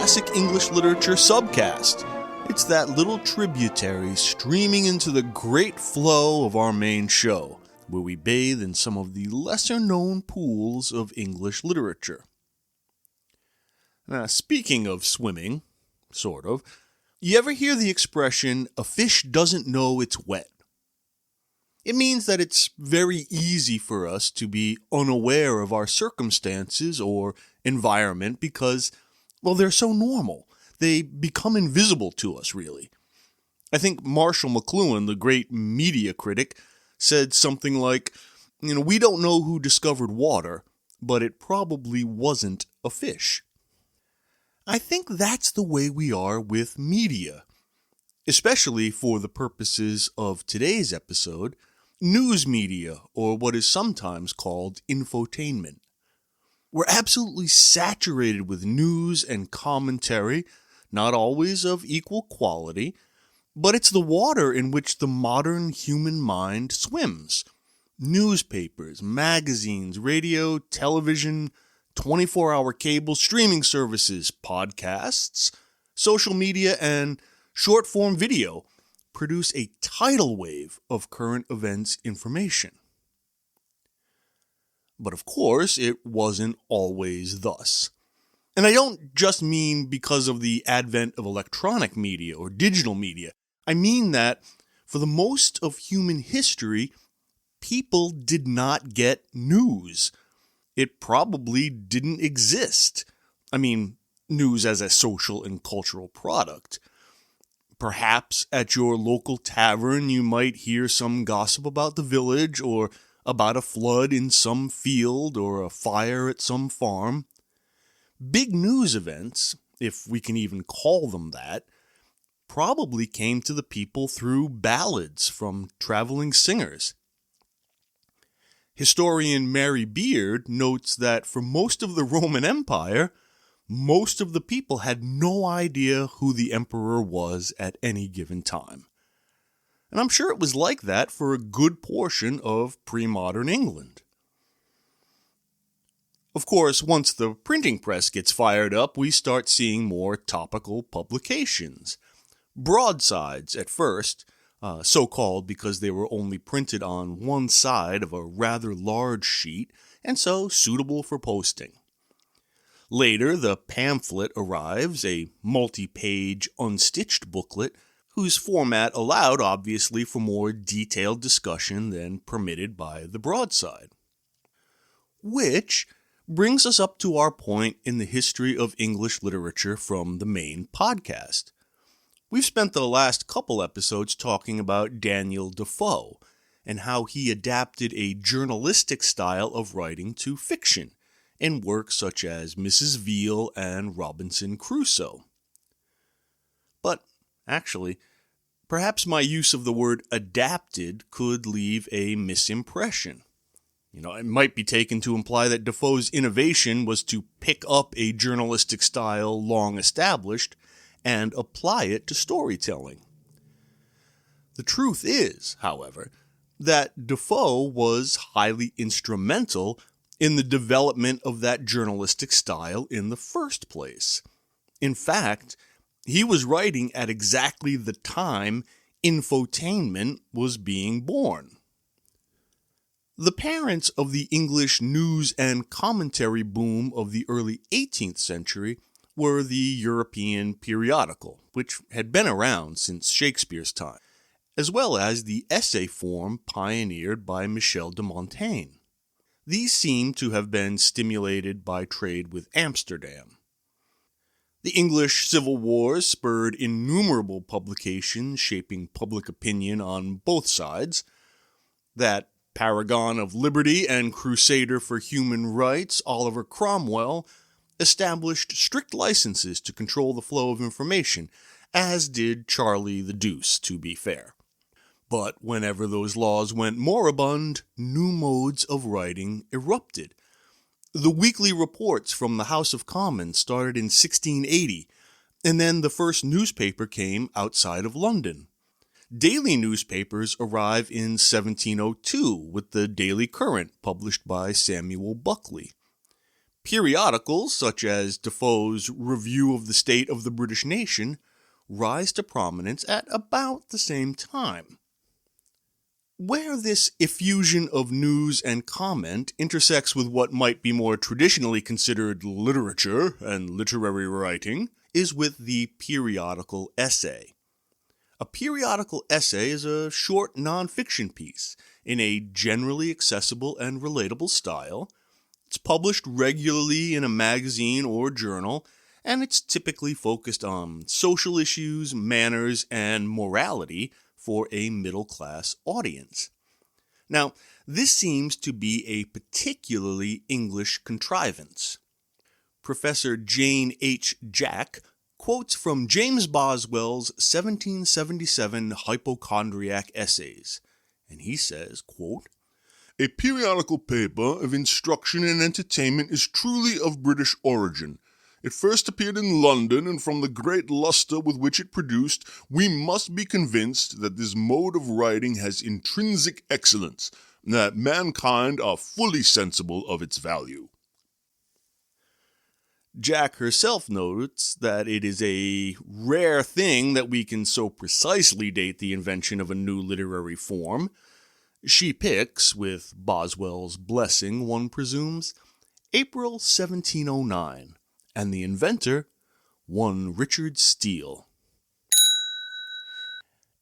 Classic English Literature Subcast. It's that little tributary streaming into the great flow of our main show, where we bathe in some of the lesser-known pools of English literature. Now, speaking of swimming, sort of, you ever hear the expression, a fish doesn't know it's wet? It means that it's very easy for us to be unaware of our circumstances or environment because, well, they're so normal. They become invisible to us, really. I think Marshall McLuhan, the great media critic, said something like, we don't know who discovered water, but it probably wasn't a fish. I think that's the way we are with media, especially for the purposes of today's episode. News media, or what is sometimes called infotainment. We're absolutely saturated with news and commentary, not always of equal quality, but it's the water in which the modern human mind swims. Newspapers, magazines, radio, television, 24-hour cable, streaming services, podcasts, social media, and short-form video produce a tidal wave of current events information. But of course, it wasn't always thus. And I don't just mean because of the advent of electronic media or digital media. I mean that for the most of human history, people did not get news. It probably didn't exist. I mean, news as a social and cultural product. Perhaps at your local tavern you might hear some gossip about the village or about a flood in some field or a fire at some farm. Big news events, if we can even call them that, probably came to the people through ballads from traveling singers. Historian Mary Beard notes that for most of the Roman Empire, most of the people had no idea who the emperor was at any given time. And I'm sure it was like that for a good portion of pre-modern England. Of course, once the printing press gets fired up, we start seeing more topical publications. Broadsides at first, so-called because they were only printed on one side of a rather large sheet, and so suitable for posting. Later, the pamphlet arrives, a multi-page, unstitched booklet, whose format allowed, obviously, for more detailed discussion than permitted by the broadside. Which brings us up to our point in the history of English literature from the main podcast. We've spent the last couple episodes talking about Daniel Defoe, and how he adapted a journalistic style of writing to fiction, in works such as Mrs. Veal and Robinson Crusoe. But, actually, perhaps my use of the word adapted could leave a misimpression. It might be taken to imply that Defoe's innovation was to pick up a journalistic style long established and apply it to storytelling. The truth is, however, that Defoe was highly instrumental in the development of that journalistic style in the first place. In fact, he was writing at exactly the time infotainment was being born. The parents of the English news and commentary boom of the early 18th century were the European periodical, which had been around since Shakespeare's time, as well as the essay form pioneered by Michel de Montaigne. These seem to have been stimulated by trade with Amsterdam. The English Civil Wars spurred innumerable publications shaping public opinion on both sides. That paragon of liberty and crusader for human rights, Oliver Cromwell, established strict licenses to control the flow of information, as did Charlie the Deuce, to be fair. But whenever those laws went moribund, new modes of writing erupted. The weekly reports from the House of Commons started in 1680, and then the first newspaper came outside of London. Daily newspapers arrive in 1702 with the Daily Courant, published by Samuel Buckley. Periodicals, such as Defoe's Review of the State of the British Nation, rise to prominence at about the same time. Where this effusion of news and comment intersects with what might be more traditionally considered literature and literary writing is with the periodical essay. A periodical essay is a short nonfiction piece in a generally accessible and relatable style. It's published regularly in a magazine or journal, and it's typically focused on social issues, manners, and morality for a middle-class audience. Now, this seems to be a particularly English contrivance. Professor Jane H. Jack quotes from James Boswell's 1777 Hypochondriac Essays, and he says, quote, "A periodical paper of instruction and entertainment is truly of British origin. It first appeared in London, and from the great lustre with which it produced, we must be convinced that this mode of writing has intrinsic excellence, and that mankind are fully sensible of its value." Jack herself notes that it is a rare thing that we can so precisely date the invention of a new literary form. She picks, with Boswell's blessing, one presumes, April 1709. And the inventor, one Richard Steele.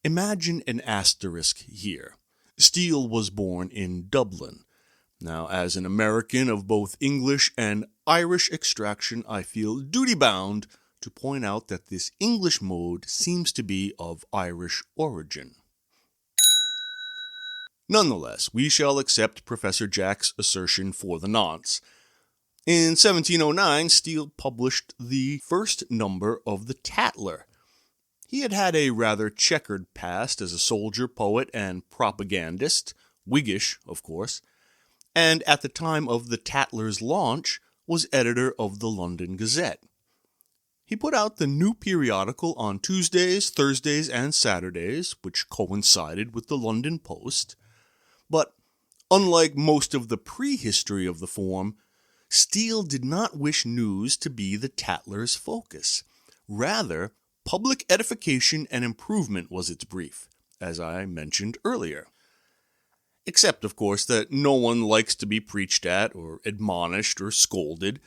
Imagine an asterisk here. Steele was born in Dublin. Now, as an American of both English and Irish extraction, I feel duty-bound to point out that this English mode seems to be of Irish origin. Nonetheless, we shall accept Professor Jack's assertion for the nonce. In 1709, Steele published the first number of the Tatler. He had had a rather checkered past as a soldier, poet, and propagandist, Whiggish, of course, and at the time of the Tatler's launch was editor of the London Gazette. He put out the new periodical on Tuesdays, Thursdays, and Saturdays, which coincided with the London Post, but unlike most of the prehistory of the form, Steele did not wish news to be the Tatler's focus. Rather, public edification and improvement was its brief, as I mentioned earlier. Except, of course, that no one likes to be preached at or admonished or scolded,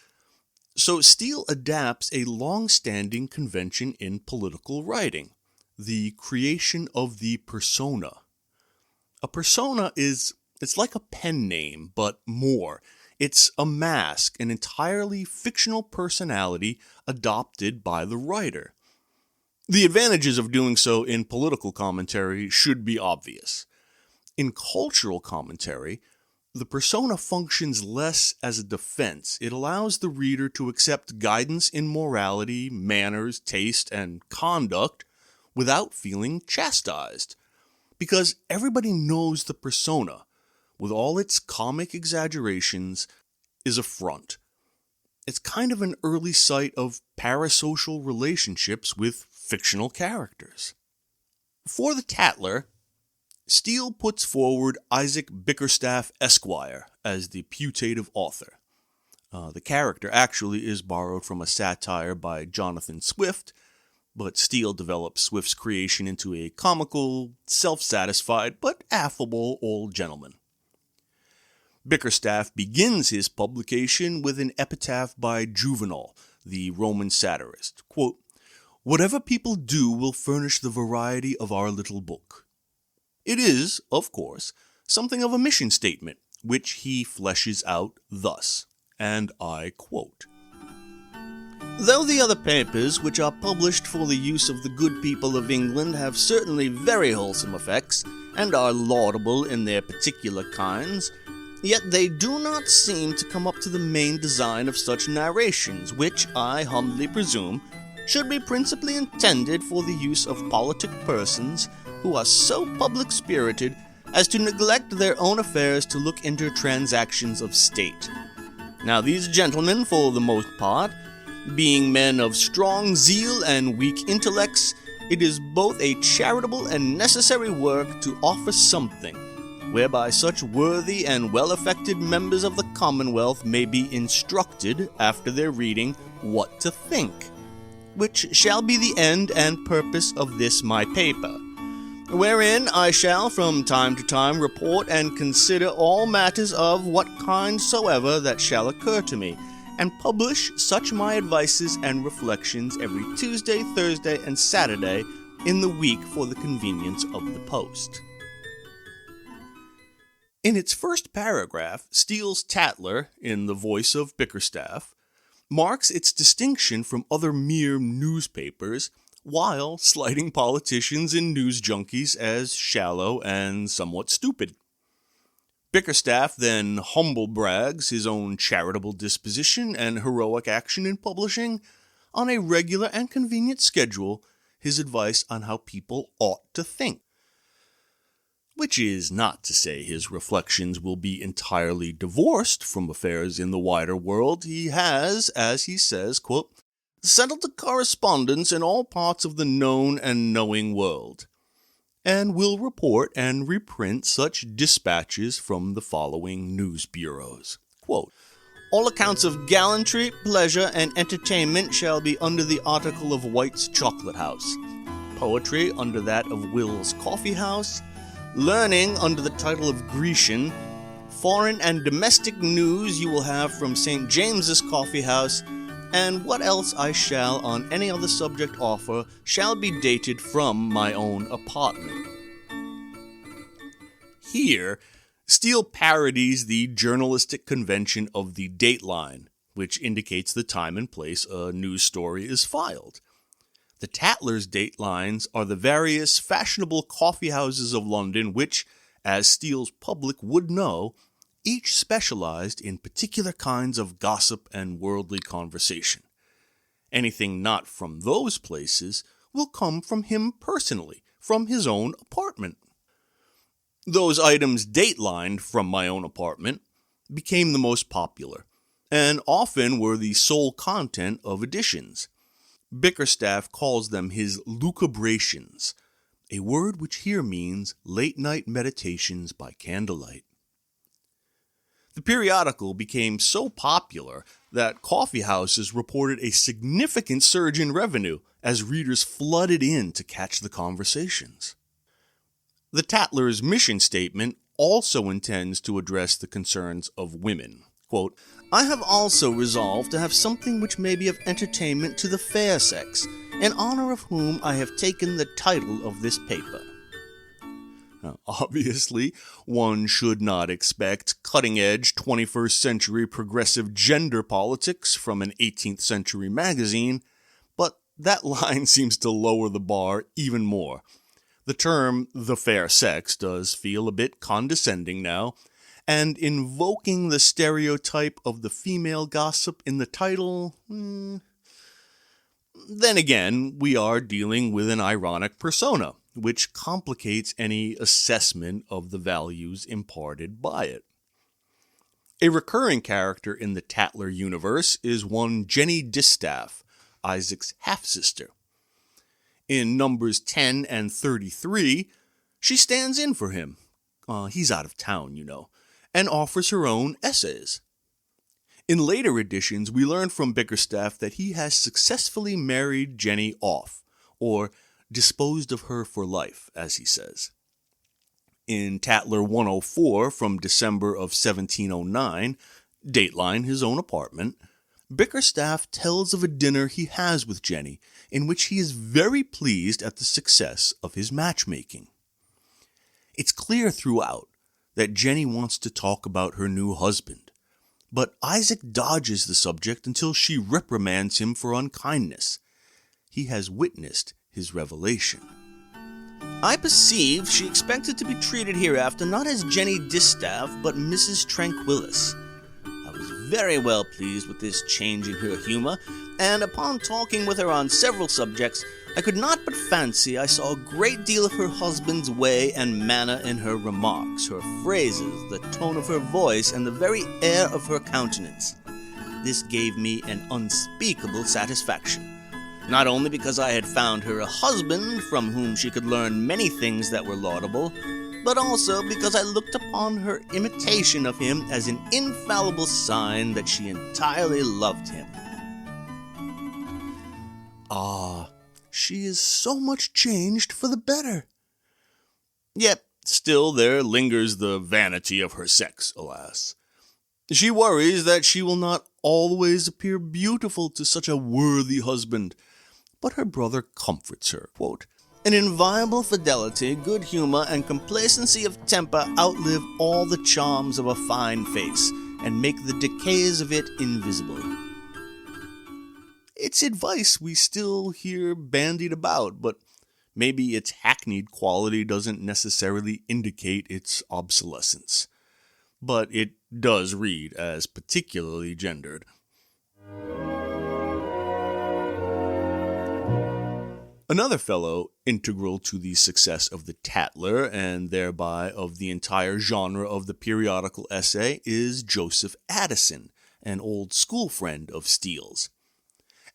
so Steele adapts a long-standing convention in political writing, the creation of the persona. A persona it's like a pen name, but more. It's a mask, an entirely fictional personality adopted by the writer. The advantages of doing so in political commentary should be obvious. In cultural commentary, the persona functions less as a defense. It allows the reader to accept guidance in morality, manners, taste, and conduct without feeling chastised. Because everybody knows the persona, with all its comic exaggerations, is a front. It's kind of an early sight of parasocial relationships with fictional characters. For the Tatler, Steele puts forward Isaac Bickerstaff Esquire as the putative author. The character actually is borrowed from a satire by Jonathan Swift, but Steele develops Swift's creation into a comical, self-satisfied, but affable old gentleman. Bickerstaff begins his publication with an epitaph by Juvenal, the Roman satirist. Quote, "Whatever people do will furnish the variety of our little book." It is, of course, something of a mission statement, which he fleshes out thus, and I quote, "Though the other papers which are published for the use of the good people of England have certainly very wholesome effects, and are laudable in their particular kinds, yet they do not seem to come up to the main design of such narrations, which, I humbly presume, should be principally intended for the use of politic persons, who are so public-spirited as to neglect their own affairs to look into transactions of state. Now these gentlemen, for the most part, being men of strong zeal and weak intellects, it is both a charitable and necessary work to offer something, whereby such worthy and well-affected members of the Commonwealth may be instructed, after their reading, what to think, which shall be the end and purpose of this my paper, wherein I shall from time to time report and consider all matters of what kind soever that shall occur to me, and publish such my advices and reflections every Tuesday, Thursday, and Saturday in the week for the convenience of the post. In its first paragraph, Steele's Tatler, in the voice of Bickerstaff, marks its distinction from other mere newspapers, while slighting politicians and news junkies as shallow and somewhat stupid. Bickerstaff then humble brags his own charitable disposition and heroic action in publishing, on a regular and convenient schedule, his advice on how people ought to think. Which is not to say his reflections will be entirely divorced from affairs in the wider world. He has, as he says, quote, settled the correspondence in all parts of the known and knowing world, and will report and reprint such dispatches from the following news bureaus. Quote, all accounts of gallantry, pleasure, and entertainment shall be under the article of White's Chocolate House, poetry under that of Will's Coffee House, learning under the title of Grecian, foreign and domestic news you will have from St. James's Coffee House, and what else I shall on any other subject offer shall be dated from my own apartment. Here, Steele parodies the journalistic convention of the dateline, which indicates the time and place a news story is filed. The Tatler's datelines are the various fashionable coffee houses of London which, as Steele's public would know, each specialized in particular kinds of gossip and worldly conversation. Anything not from those places will come from him personally, from his own apartment. Those items datelined from my own apartment became the most popular, and often were the sole content of editions. Bickerstaff calls them his lucubrations, a word which here means late-night meditations by candlelight. The periodical became so popular that coffee houses reported a significant surge in revenue as readers flooded in to catch the conversations. The Tatler's mission statement also intends to address the concerns of women. Quote, I have also resolved to have something which may be of entertainment to the fair sex, in honor of whom I have taken the title of this paper. Now, obviously, one should not expect cutting-edge 21st century progressive gender politics from an 18th century magazine, but that line seems to lower the bar even more. The term the fair sex does feel a bit condescending now, and invoking the stereotype of the female gossip in the title, then again, we are dealing with an ironic persona, which complicates any assessment of the values imparted by it. A recurring character in the Tatler universe is one Jenny Distaff, Isaac's half-sister. In numbers 10 and 33, she stands in for him. He's out of town, you know, and offers her own essays. In later editions, we learn from Bickerstaff that he has successfully married Jenny off, or disposed of her for life, as he says. In Tatler 104 from December of 1709, dateline his own apartment, Bickerstaff tells of a dinner he has with Jenny, in which he is very pleased at the success of his matchmaking. It's clear throughout that Jenny wants to talk about her new husband, but Isaac dodges the subject until she reprimands him for unkindness. He has witnessed his revelation. I perceive she expected to be treated hereafter not as Jenny Distaff, but Mrs. Tranquillus. I was very well pleased with this change in her humor, and upon talking with her on several subjects, I could not but fancy I saw a great deal of her husband's way and manner in her remarks, her phrases, the tone of her voice, and the very air of her countenance. This gave me an unspeakable satisfaction, not only because I had found her a husband from whom she could learn many things that were laudable, but also because I looked upon her imitation of him as an infallible sign that she entirely loved him. Ah, she is so much changed for the better. Yet, still there lingers the vanity of her sex, alas. She worries that she will not always appear beautiful to such a worthy husband, but her brother comforts her, quote, "An inviolable fidelity, good humor, and complacency of temper outlive all the charms of a fine face, and make the decays of it invisible." It's advice we still hear bandied about, but maybe its hackneyed quality doesn't necessarily indicate its obsolescence. But it does read as particularly gendered. Another fellow integral to the success of the Tatler, and thereby of the entire genre of the periodical essay, is Joseph Addison, an old school friend of Steele's.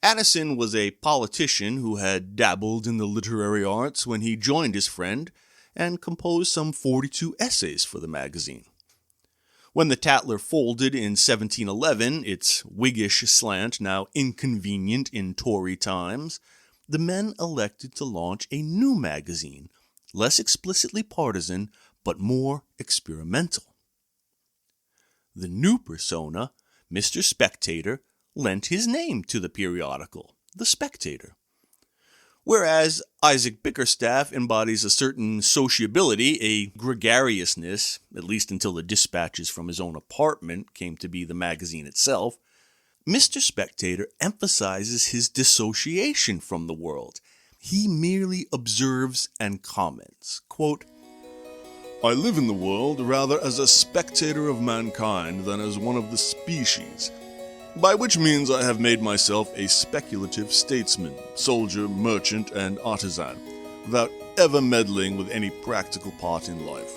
Addison was a politician who had dabbled in the literary arts when he joined his friend and composed some 42 essays for the magazine. When the Tatler folded in 1711, its Whiggish slant now inconvenient in Tory times, the men elected to launch a new magazine, less explicitly partisan, but more experimental. The new persona, Mr. Spectator, lent his name to the periodical, The Spectator. Whereas Isaac Bickerstaff embodies a certain sociability, a gregariousness, at least until the dispatches from his own apartment came to be the magazine itself, Mr. Spectator emphasizes his dissociation from the world. He merely observes and comments, quote, "I live in the world rather as a spectator of mankind than as one of the species, by which means I have made myself a speculative statesman, soldier, merchant, and artisan, without ever meddling with any practical part in life.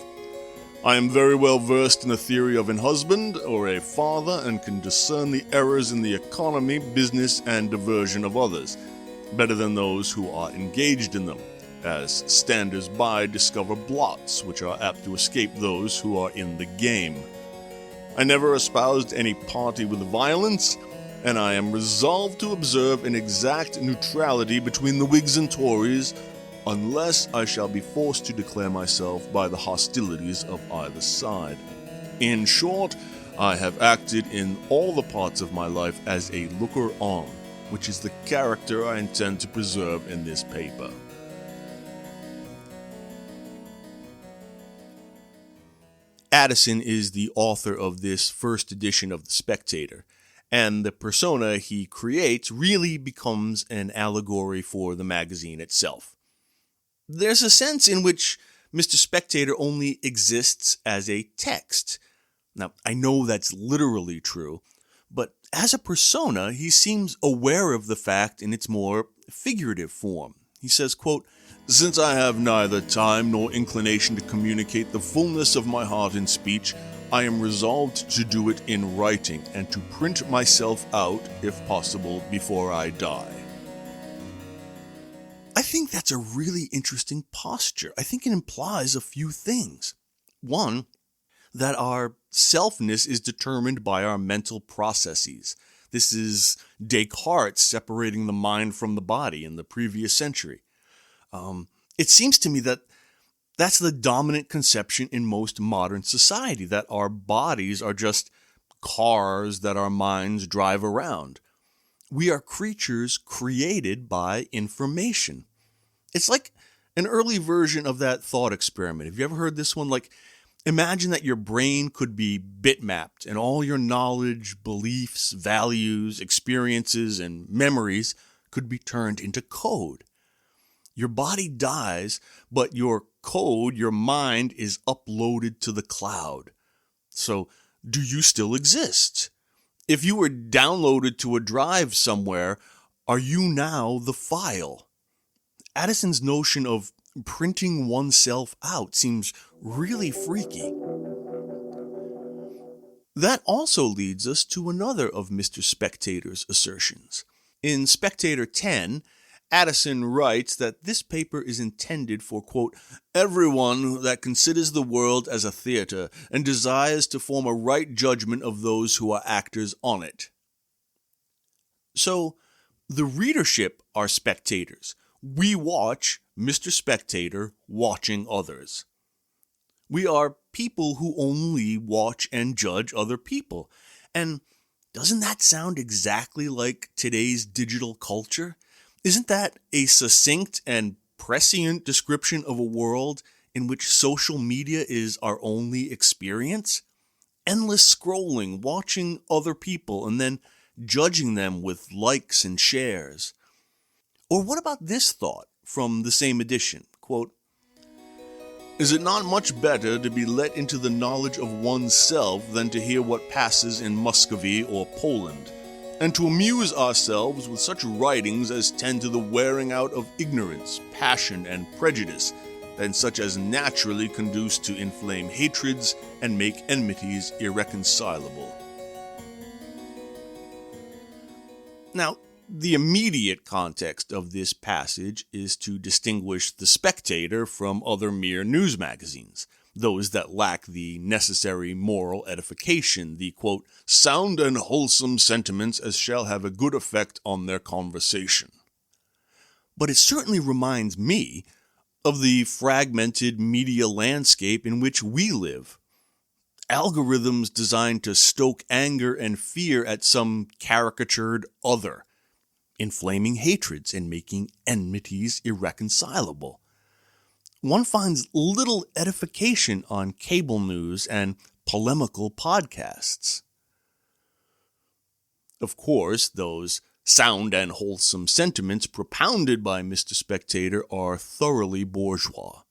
I am very well versed in the theory of an husband or a father, and can discern the errors in the economy, business, and diversion of others, better than those who are engaged in them, as standers-by discover blots which are apt to escape those who are in the game. I never espoused any party with violence, and I am resolved to observe an exact neutrality between the Whigs and Tories, unless I shall be forced to declare myself by the hostilities of either side. In short, I have acted in all the parts of my life as a looker-on, which is the character I intend to preserve in this paper." Addison is the author of this first edition of The Spectator, and the persona he creates really becomes an allegory for the magazine itself. There's a sense in which Mr. Spectator only exists as a text. Now, I know that's literally true, but as a persona, he seems aware of the fact in its more figurative form. He says, quote, "Since I have neither time nor inclination to communicate the fullness of my heart in speech, I am resolved to do it in writing, and to print myself out, if possible, before I die." I think that's a really interesting posture. I think it implies a few things. One, that our selfness is determined by our mental processes. This is Descartes separating the mind from the body in the previous century. It seems to me that that's the dominant conception in most modern society, that our bodies are just cars that our minds drive around. We are creatures created by information. It's like an early version of that thought experiment. Have you ever heard this one? Like, imagine that your brain could be bitmapped and all your knowledge, beliefs, values, experiences, and memories could be turned into code. Your body dies, but your code, your mind, is uploaded to the cloud. So, do you still exist? If you were downloaded to a drive somewhere, are you now the file? Addison's notion of printing oneself out seems really freaky. That also leads us to another of Mr. Spectator's assertions. In Spectator 10, Addison writes that this paper is intended for, quote, everyone that considers the world as a theater and desires to form a right judgment of those who are actors on it. So, the readership are spectators. We watch Mr. Spectator watching others. We are people who only watch and judge other people. And doesn't that sound exactly like today's digital culture? Isn't that a succinct and prescient description of a world in which social media is our only experience? Endless scrolling, watching other people, and then judging them with likes and shares. Or what about this thought from the same edition? Quote, is it not much better to be let into the knowledge of oneself than to hear what passes in Muscovy or Poland, and to amuse ourselves with such writings as tend to the wearing out of ignorance, passion, and prejudice, and such as naturally conduce to inflame hatreds and make enmities irreconcilable? Now, the immediate context of this passage is to distinguish The Spectator from other mere news magazines, those that lack the necessary moral edification, the, quote, sound and wholesome sentiments as shall have a good effect on their conversation. But it certainly reminds me of the fragmented media landscape in which we live. Algorithms designed to stoke anger and fear at some caricatured other, inflaming hatreds and making enmities irreconcilable. One finds little edification on cable news and polemical podcasts. Of course, those sound and wholesome sentiments propounded by Mr. Spectator are thoroughly bourgeois.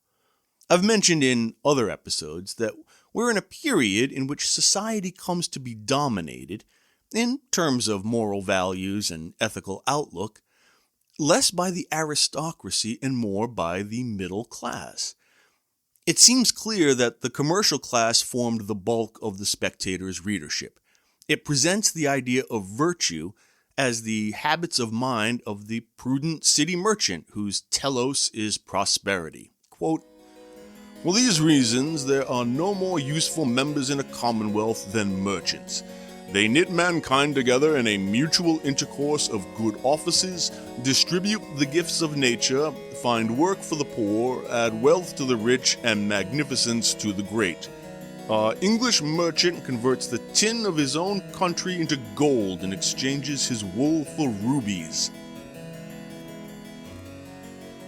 I've mentioned in other episodes that we're in a period in which society comes to be dominated, in terms of moral values and ethical outlook, less by the aristocracy and more by the middle class. It seems clear that the commercial class formed the bulk of the Spectator's readership. It presents the idea of virtue as the habits of mind of the prudent city merchant whose telos is prosperity. Quote, for these reasons, there are no more useful members in a commonwealth than merchants. They knit mankind together in a mutual intercourse of good offices, distribute the gifts of nature, find work for the poor, add wealth to the rich, and magnificence to the great. Our English merchant converts the tin of his own country into gold and exchanges his wool for rubies.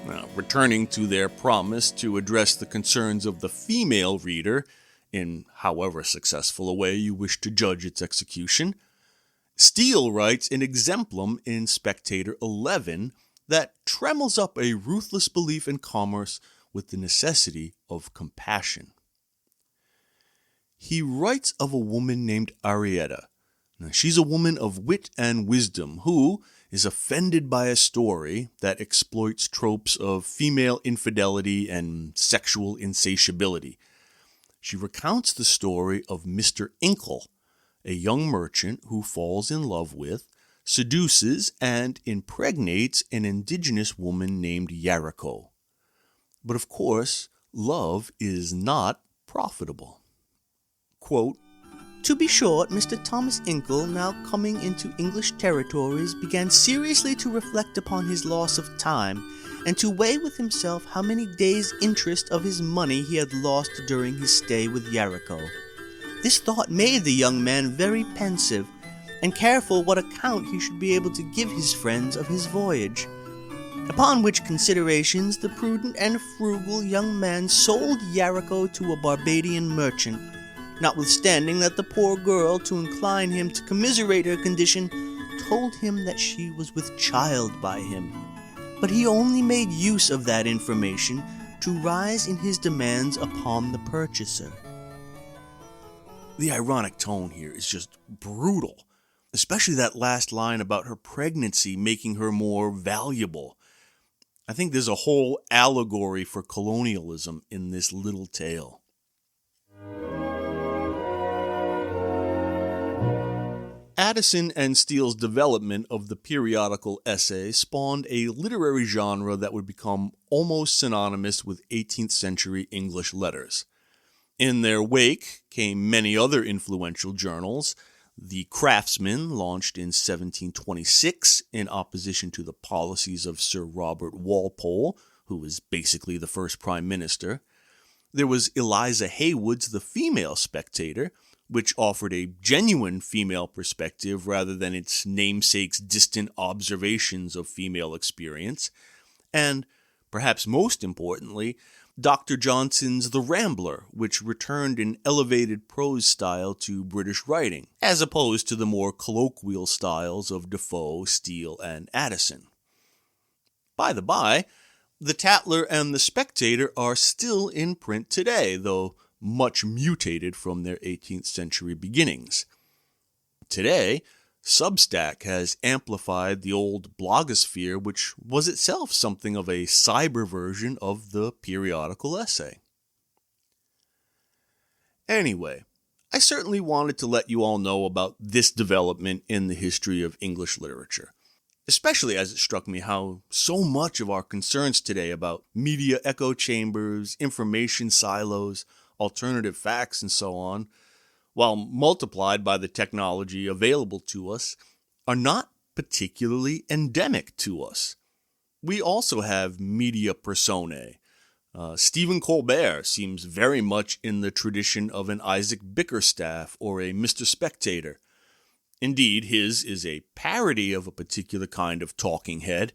Now, returning to their promise to address the concerns of the female reader, in however successful a way you wish to judge its execution, Steele writes an exemplum in Spectator 11 that tremmels up a ruthless belief in commerce with the necessity of compassion. He writes of a woman named Arietta. Now, she's a woman of wit and wisdom who is offended by a story that exploits tropes of female infidelity and sexual insatiability. She recounts the story of Mr. Inkle, a young merchant who falls in love with, seduces, and impregnates an indigenous woman named Yariko. But of course, love is not profitable. Quote, to be short, Mr. Thomas Inkle, now coming into English territories, began seriously to reflect upon his loss of time, and to weigh with himself how many days' interest of his money he had lost during his stay with Yariko. This thought made the young man very pensive, and careful what account he should be able to give his friends of his voyage. Upon which considerations the prudent and frugal young man sold Yariko to a Barbadian merchant, notwithstanding that the poor girl, to incline him to commiserate her condition, told him that she was with child by him. But he only made use of that information to rise in his demands upon the purchaser. The ironic tone here is just brutal, especially that last line about her pregnancy making her more valuable. I think there's a whole allegory for colonialism in this little tale. Addison and Steele's development of the periodical essay spawned a literary genre that would become almost synonymous with 18th century English letters. In their wake came many other influential journals. The Craftsman, launched in 1726 in opposition to the policies of Sir Robert Walpole, who was basically the first prime minister. There was Eliza Haywood's The Female Spectator, which offered a genuine female perspective rather than its namesake's distant observations of female experience. And, perhaps most importantly, Dr. Johnson's The Rambler, which returned an elevated prose style to British writing, as opposed to the more colloquial styles of Defoe, Steele, and Addison. By the by, the Tatler and the Spectator are still in print today, though much mutated from their 18th century beginnings. Today, Substack has amplified the old blogosphere, which was itself something of a cyber version of the periodical essay. Anyway, I certainly wanted to let you all know about this development in the history of English literature, especially as it struck me how so much of our concerns today about media echo chambers, information silos, alternative facts, and so on, while multiplied by the technology available to us, are not particularly endemic to us. We also have media personae. Stephen Colbert seems very much in the tradition of an Isaac Bickerstaff or a Mr. Spectator. Indeed, his is a parody of a particular kind of talking head,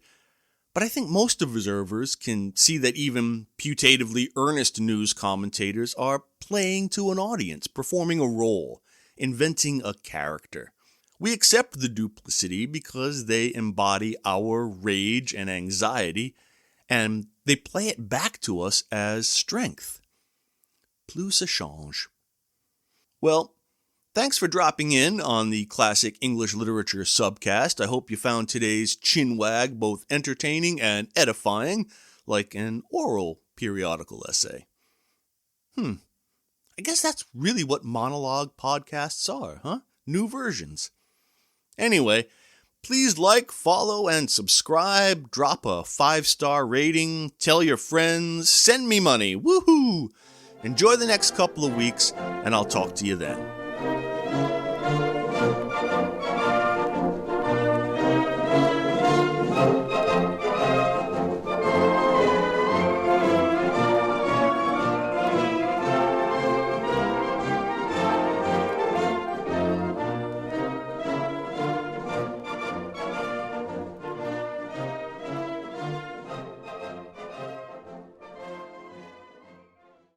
but I think most observers can see that even putatively earnest news commentators are playing to an audience, performing a role, inventing a character. We accept the duplicity because they embody our rage and anxiety, and they play it back to us as strength. Plus ça change. Well, thanks for dropping in on the Classic English Literature subcast. I hope you found today's chinwag both entertaining and edifying, like an oral periodical essay. I guess that's really what monologue podcasts are, huh? New versions. Anyway, please like, follow, and subscribe, drop a 5-star rating, tell your friends, send me money, woohoo! Enjoy the next couple of weeks, and I'll talk to you then.